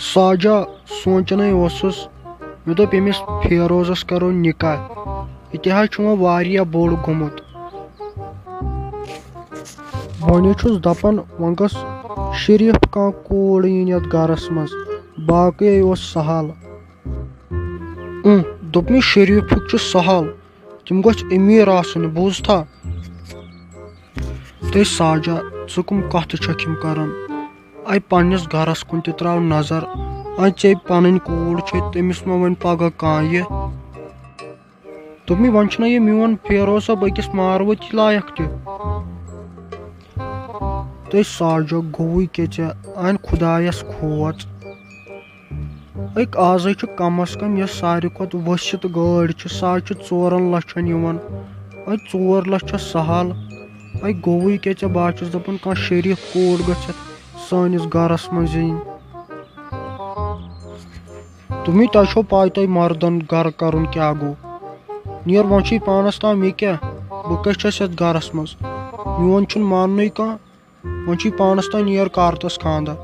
ساجا سونچنے اوسُس مےٚ دوٚپ أمِس فیروزس کرو نکاح یہِ تہِ حظ چھُ وۄنۍ واریاہ بوٚڑ گوٚمُت وۄنۍ چھُس دپان وۄنۍ گٔژھ شریٖف کانٛہہ کوٗر یِنۍ یتھ گرس منٛز باقٕے اوس سہل دوٚپمے شریٖفُک چھُ سہل تِم گٔژھ أمیٖر آسٕنۍ بوٗزتھا تہٕ ساجا ژٕ کٕم کتھٕ چھکھ یِم کران پننِس گرس کُن تہِ تراو نظر ژےٚ پنٕنۍ کوٗر چھے تٔمِس ما وۄنۍ پگہہ کانٛہہ یہِ دوٚپمے وۄنۍ چھُنہ یہِ میون فیروز صٲب أکِس ماروتی لایق تہِ تہٕ ساجا گوٚوُے کیٛاہ ژےٚ انہِ خۄدایس کھوژ آزے چھُ کم از کم یۄس ساروی کھۄتہٕ ؤسِت گٲڑۍ چھِ سۄ حظ چھِ 4 لچھن یِوان 4 لچھ چھِ سہل گوٚوُے کیٛاہ ژےٚ بہٕ چھُس دپان کانٛہہ شریٖف کوٗر گٔژھ سٲنِس گرس منٛز یِنۍ دوٚپمے تۄہہِ چھو پاے تۄہہِ مردن گرٕ کرُن کیٛاہ گوٚو نیر وۄنۍ چھُے پانس تام مےٚ کیٛاہ بہٕ کٔژ چھس یتھ گرس منٛز میون چھُنہٕ ماننٕے کانٛہہ وۄنۍ چھُے پانس تام نیر کر تس خانٛدر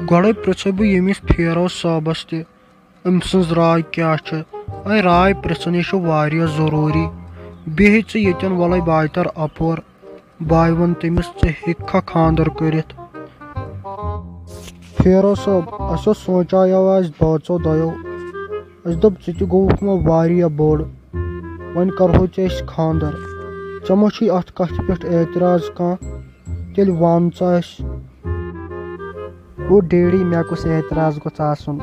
گۄڈے پرژھے بہٕ ییٚمِس فیروز صٲبس تہِ أمۍ سٕنٛز راے کیٛاہ چھِ راے پرژھٕنۍ یہِ چھُ واریاہ ضروٗری بیٚیہِ ژٕ ییٚتٮ۪ن وَلے بہٕ تر اپور بہٕ ووٚن تٔمِس ژٕ ہیٚککھا خانٛدر کٔرِتھ فیروز صٲب اسہِ اوس سونٛچایو اَسہِ بٲژو دۄیو اسہِ دوٚپ ژٕ تہِ گوٚوُکھ وۄنۍ واریاہ بوٚڑ وۄنۍ کرہو ژےٚ أسۍ خانٛدر ژےٚ ما چھُے اتھ کتھِ پٮ۪ٹھ اعتراض کانٛہہ تیٚلہِ ون ژٕ اسہِ ڈیڈی مےٚ کُس اعتراض گوٚژھ آسُن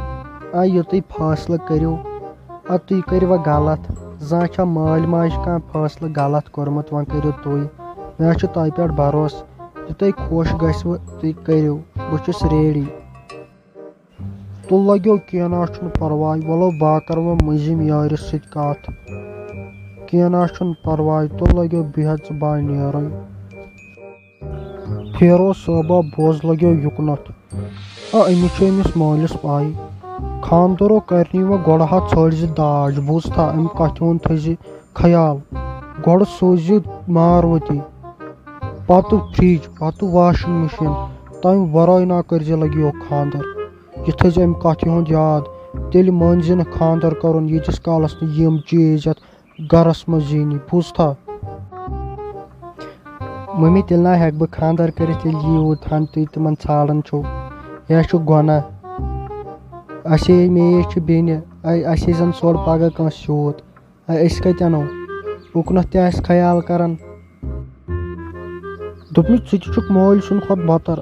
یہِ تُہۍ فٲصلہٕ کٔرِو تُہۍ کٔرِوا غلط زانٛہہ چھا مٲلۍ ماجہِ کانٛہہ فٲصلہٕ غلط کوٚرمُت وۄنۍ کٔرِو تُہۍ مےٚ چھُ تۄہہِ پٮ۪ٹھ بروسہٕ یہِ تۄہہِ خۄش گژھوٕ تُہۍ کٔرِو بہٕ چھُس ریڈی تُل لگیو کینٛہہ نہ چھُنہٕ پرواے ولو بہٕ کرٕ وۄنۍ مٔنٛزِم یٲرِس سۭتۍ کتھ کینٛہہ نہ چھُنہٕ پرواے تُل لگیو بِہِتھ ژٕ بہٕ نیرے فیروز صٲبا بوز لگیو یُکنتھ أمِس چھُ أمِس مٲلِس پاے خانٛدرو کرنی وۄنۍ گۄڈٕ ژھٲنٛڈ زِ داج بوٗزتھا امہِ کتھِ ہُنٛد تھٲیزِ خیال گۄڈٕ سوٗزِ ماروتی پتہٕ فرج پتہٕ واشنگ مشیٖن تمہِ ورٲے نہ کٔرزِ لگیو خانٛدر یہِ تھٲیزِ امہِ کتھِ ہُنٛد یاد تیٚلہِ مٲنزِ نہٕ خانٛدر کرُن ییٖتِس کالس نہٕ یِم چیٖز یتھ گرس منٛز یِنی بوٗزتھا مٔمی تیٚلہِ نہ ہٮ۪کہٕ بہٕ خانٛدر کٔرِتھ ییٚلہِ یوٗت ہن تُہۍ تِمن ژھانڈان چھِو یہِ چھُ گۄناہ اسے مے چھِ بیٚنہِ اسے زن سورٕ پگہہ کٲنٛسہِ یوٗت أسۍ کتہِ انو اُکنتھ تہِ آسہِ خیال کران دوٚپمے ژٕ تہِ چھُکھ مٲلۍ سٕنٛدِ کھۄتہٕ بدتر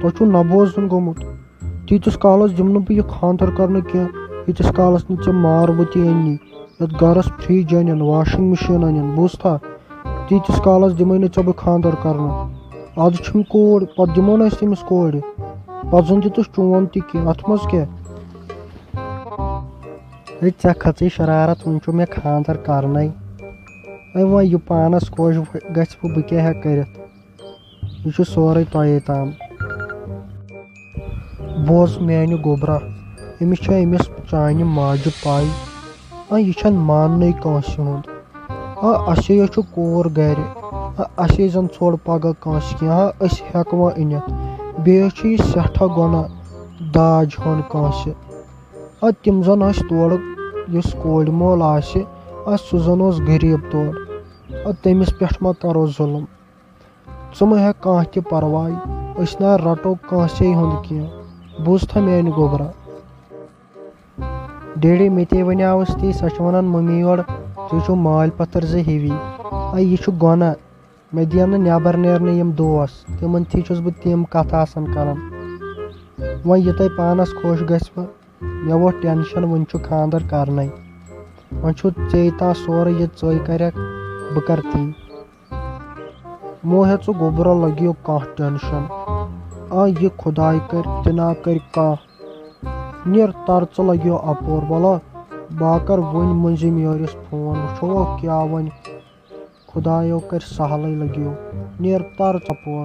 تۄہہِ چھُو نہ بوزُن گوٚمُت تیٖتِس کالس دِمہٕ نہٕ بہٕ یہِ خانٛدر کرنہٕ کینٛہہ ییٖتِس کالس نہٕ ژےٚ ماروتی أنی یتھ گرس فرج انن واشنگ مشیٖن انن بوٗزتھا تیٖتِس کالس دِمے نہٕ ژےٚ بہٕ خانٛدر کرنہٕ ادٕ چھُم کوٗر پتہٕ دِمو نہٕ أسۍ تٔمِس کورِ پتہٕ زن دِتُس چون تہِ کینٛہہ اتھ منٛز کیٛاہ ژےٚ کھٔژٕے شرارت وۄنۍ چھُ مےٚ خانٛدر کرنے وۄنۍ یہِ پانس خۄش گژھِ بہٕ کیٛاہ ہٮ۪کہٕ کٔرِتھ یہِ چھُ سورُے تۄہے تام بوز میانہِ گوٚبرا أمِس چھےٚ أمِس چانہِ ماجہِ پاے یہِ چھنہٕ ماننٕے کٲنٛسہِ ہُنٛد اسے چھُ کوٗر گرِ اسے زن ژھوٚڑ پگہہ کٲنٛسہِ کینٛہہ أسۍ ہٮ۪کہٕ وۄنۍ أنِتھ بیٚیہِ چھُ یہِ سٮ۪ٹھاہ گۄناہ داج ہیوٚن کٲنٛسہِ تِم زن ٲسۍ تورٕ یُس کورِ مول آسہِ سُہ زن اوس غریٖب تورٕ تٔمِس پٮ۪ٹھ ما کرو ظُلم ژٕ مہ ہٮ۪کھ کانٛہہ تہِ پرواے أسۍ نہ رٹو کٲنٛسے ہُنٛد کینٛہہ بوٗزتھا میانہِ گوٚبرا ڈیڈی مےٚ تے ونیاوُس تی سۄ چھِ ونان مٔمی یورٕ تُہۍ چھِو مٲلۍ پتھر زٕ ہِوی یہِ چھُ گۄناہ مےٚ دِین نہٕ نٮ۪بر نیرنہٕ یِم دوس تِمن تھی چھُس بہٕ تِم کتھٕ آسان کران وۄنۍ یہِ تۄہہِ پانس خۄش گژھوٕ مےٚ ووت ٹٮ۪نشن وُنہِ چھُ خانٛدر کرنے وۄنۍ چھُ ژےٚ تام سورُے یہِ ژٕے کرکھ بہٕ کرٕ تی مو ہے ژٕ گوٚبرا لگیو کانٛہہ ٹٮ۪نشن یہِ خۄداے کرِ تہِ نہ کرِ کانٛہہ نیر تر ژٕ لگیو اپور ولا بہٕ کرٕ وُنۍ مٔنٛزِم یٲرِس فون وٕچھو کیٛاہ وۄنۍ خۄدایو کرِ سہلٕے لگیو نیر تر ژٕ اپور